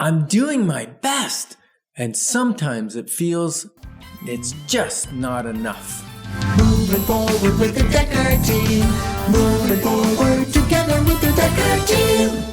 I'm doing my best, and sometimes it feels it's just not enough. Moving forward with the Decker team. Moving forward together with the Decker team.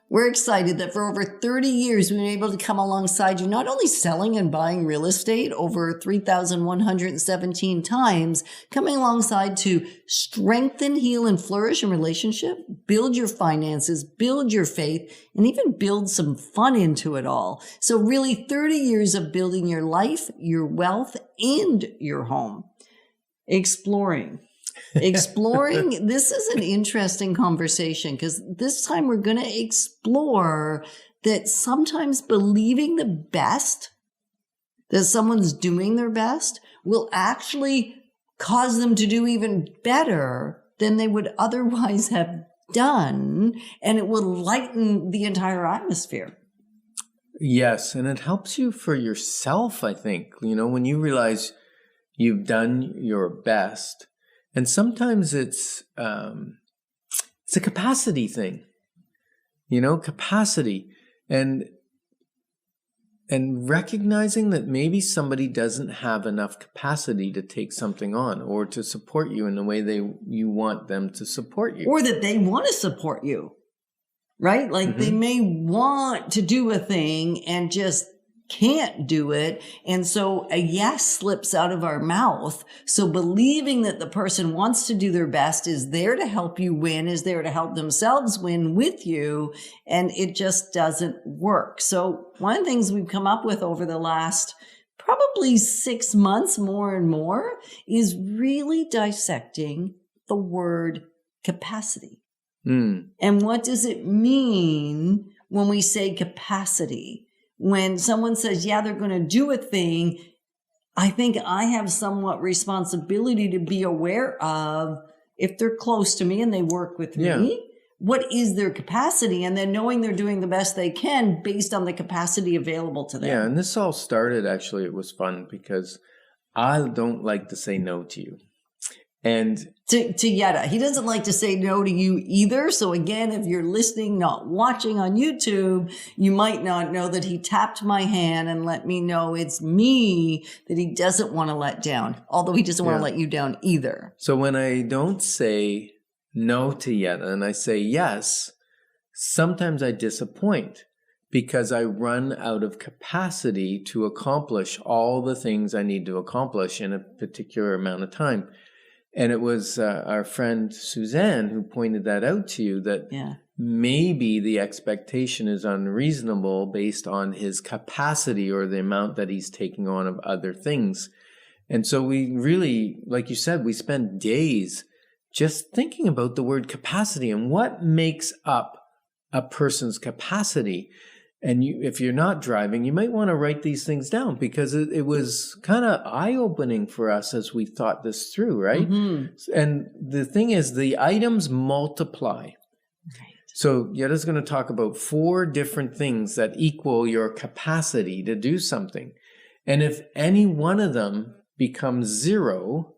We're excited that for over 30 years, we've been able to come alongside you, not only selling and buying real estate over 3,117 times, coming alongside to strengthen, heal, and flourish in relationship, build your finances, build your faith, and even build some fun into it all. So really 30 years of building your life, your wealth, and your home. Exploring, this is an interesting conversation because this time we're going to explore that sometimes believing the best, that someone's doing their best, will actually cause them to do even better than they would otherwise have done, and it will lighten the entire atmosphere. Yes, and it helps you for yourself, I think. You know, when you realize you've done your best. And sometimes it's a capacity thing, capacity and recognizing that maybe somebody doesn't have enough capacity to take something on or to support you in the way you want them to support you. Or that they want to support you, right? Like they may want to do a thing and just can't do it. And so a yes slips out of our mouth. So believing that the person wants to do their best, is there to help you win, is there to help themselves win with you. And it just doesn't work. So one of the things we've come up with over the last probably 6 months, more and more, is really dissecting the word capacity. And what does it mean when we say capacity? When someone says, yeah, they're going to do a thing, I think I have somewhat responsibility to be aware of, if they're close to me and they work with me, what is their capacity? And then knowing they're doing the best they can based on the capacity available to them. Yeah, and this all started, actually, it was fun because I don't like to say no to you. And to Yetta, he doesn't like to say no to you either. So again, if you're listening, not watching on YouTube, you might not know that he tapped my hand and let me know it's me that he doesn't want to let down, although he doesn't want to let you down either. So when I don't say no to Yetta and I say yes, sometimes I disappoint because I run out of capacity to accomplish all the things I need to accomplish in a particular amount of time. And it was our friend Suzanne who pointed that out to you, that maybe the expectation is unreasonable based on his capacity or the amount that he's taking on of other things. And so we really, like you said, we spend days just thinking about the word capacity and what makes up a person's capacity. And if you're not driving, you might want to write these things down because it was kind of eye-opening for us as we thought this through, right? And the thing is, the items multiply. Right. So Yetta's going to talk about 4 different things that equal your capacity to do something. And if any one of them becomes 0,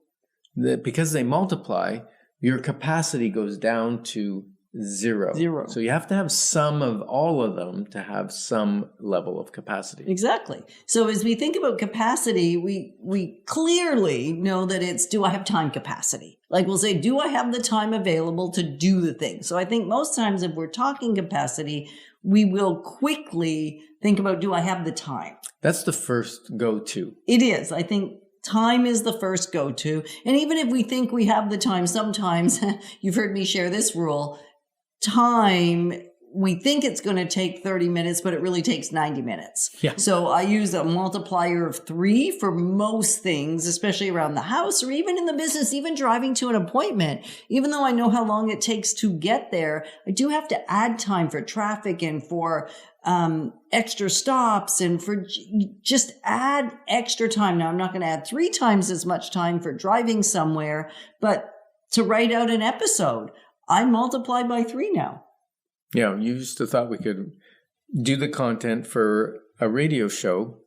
because they multiply, your capacity goes down to 0. So you have to have some of all of them to have some level of capacity. Exactly. So as we think about capacity, we clearly know that it's, do I have time capacity? Like we'll say, do I have the time available to do the thing? So I think most times if we're talking capacity, we will quickly think about, do I have the time? That's the first go-to. It is. I think time is the first go-to. And even if we think we have the time, sometimes, you've heard me share this rule, time, we think it's going to take 30 minutes, but it really takes 90 minutes. Yeah. So I use a multiplier of 3 for most things, especially around the house or even in the business, even driving to an appointment. Even though I know how long it takes to get there, I do have to add time for traffic and for extra stops and for just add extra time. Now, I'm not going to add 3 times as much time for driving somewhere, but to write out an episode, I multiply by 3 now. Yeah, you used to thought we could do the content for a radio show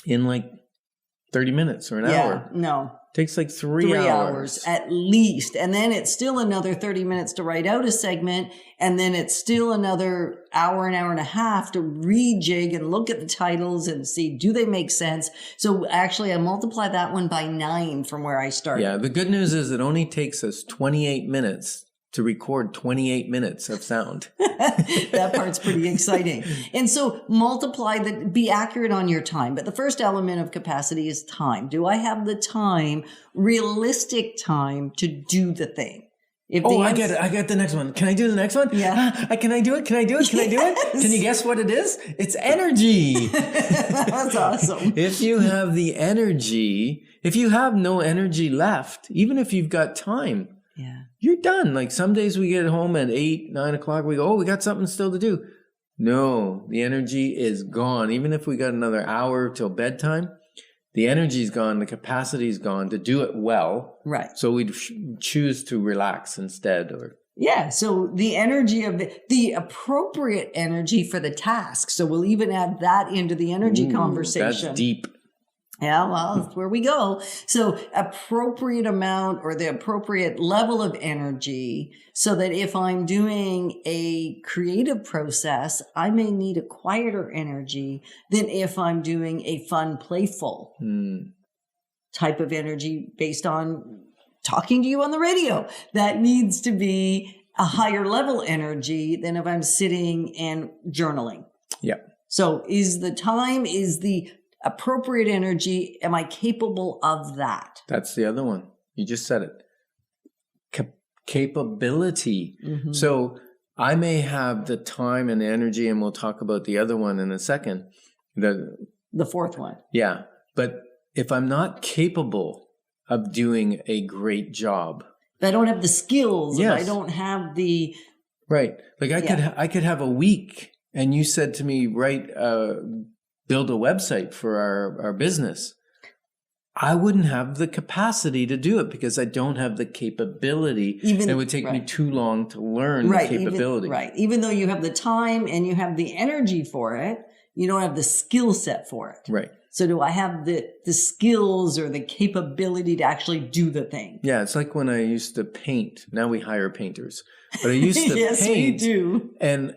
in like 30 minutes or an hour. No. Takes like 3 3 hours. at least. And then it's still another 30 minutes to write out a segment. And then it's still another hour, an hour and a half to rejig and look at the titles and see, do they make sense? So actually I multiply that one by 9 from where I started. Yeah. The good news is it only takes us 28 minutes to record 28 minutes of sound. That part's pretty exciting. And so multiply that, be accurate on your time. But the first element of capacity is time. Do I have the time, realistic time to do the thing? I get it. I got the next one. Can I do the next one? Yeah. Can I do it? Can I do it? Can I do it? Can you guess what it is? It's energy. That's awesome. If you have the energy, if you have no energy left, even if you've got time, you're done. Like some days we get home at 8, 9 o'clock. We go, oh, we got something still to do. No, the energy is gone. Even if we got another hour till bedtime, the energy is gone. The capacity is gone to do it well. Right. So we'd choose to relax instead. So the energy of the appropriate energy for the task. So we'll even add that into the energy conversation. That's deep. Yeah, well, that's where we go. So appropriate amount or the appropriate level of energy so that if I'm doing a creative process, I may need a quieter energy than if I'm doing a fun, playful type of energy based on talking to you on the radio. That needs to be a higher level energy than if I'm sitting and journaling. Yeah. So is the appropriate energy, am I capable of that? That's the other one. You just said it. Capability. Mm-hmm. So I may have the time and energy, and we'll talk about the other one in a second. The fourth one. Yeah. But if I'm not capable of doing a great job. If I don't have the skills, yes. if I don't have the... Right. Like I could have a week, and you said to me, build a website for our business. I wouldn't have the capacity to do it because I don't have the capability. It would take me too long to learn the capability. Even though you have the time and you have the energy for it, you don't have the skill set for it. Right. So do I have the skills or the capability to actually do the thing? Yeah, it's like when I used to paint. Now we hire painters. But I used to yes, paint. we do. And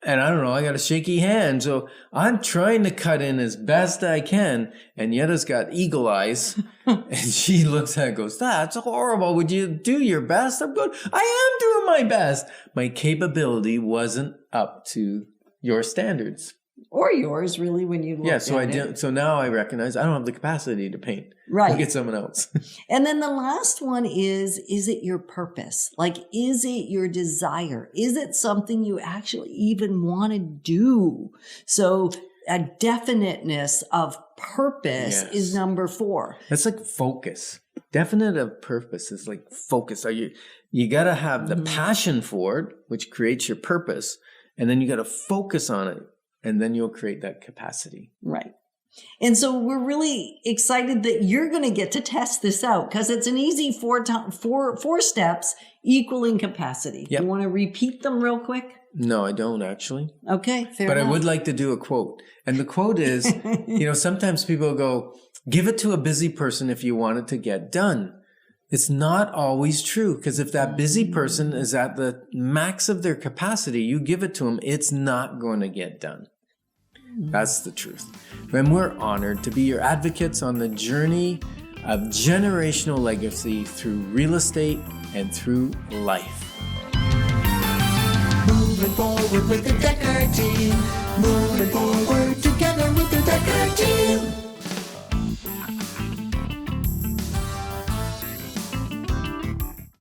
I don't know, I got a shaky hand. So I'm trying to cut in as best I can. And Yetta's got eagle eyes. And she looks at it and goes, that's horrible. Would you do your best? I'm going, I am doing my best. My capability wasn't up to your standards. Or yours, really, when you look at it. So now I recognize I don't have the capacity to paint. Right. Look at someone else. And then the last one is it your purpose? Like, is it your desire? Is it something you actually even want to do? So a definiteness of purpose is number 4. That's like focus. Definite of purpose is like focus. You got to have the passion for it, which creates your purpose. And then you got to focus on it. And then you'll create that capacity. Right. And so we're really excited that you're going to get to test this out because it's an easy 4 steps equaling capacity. Yep. You want to repeat them real quick? No, I don't actually. Okay, fair But enough. I would like to do a quote. And the quote is, sometimes people go, give it to a busy person if you want it to get done. It's not always true because if that busy person is at the max of their capacity, you give it to them, it's not going to get done. That's the truth. And we're honored to be your advocates on the journey of generational legacy through real estate and through life. Moving forward with the Decker team. Moving forward.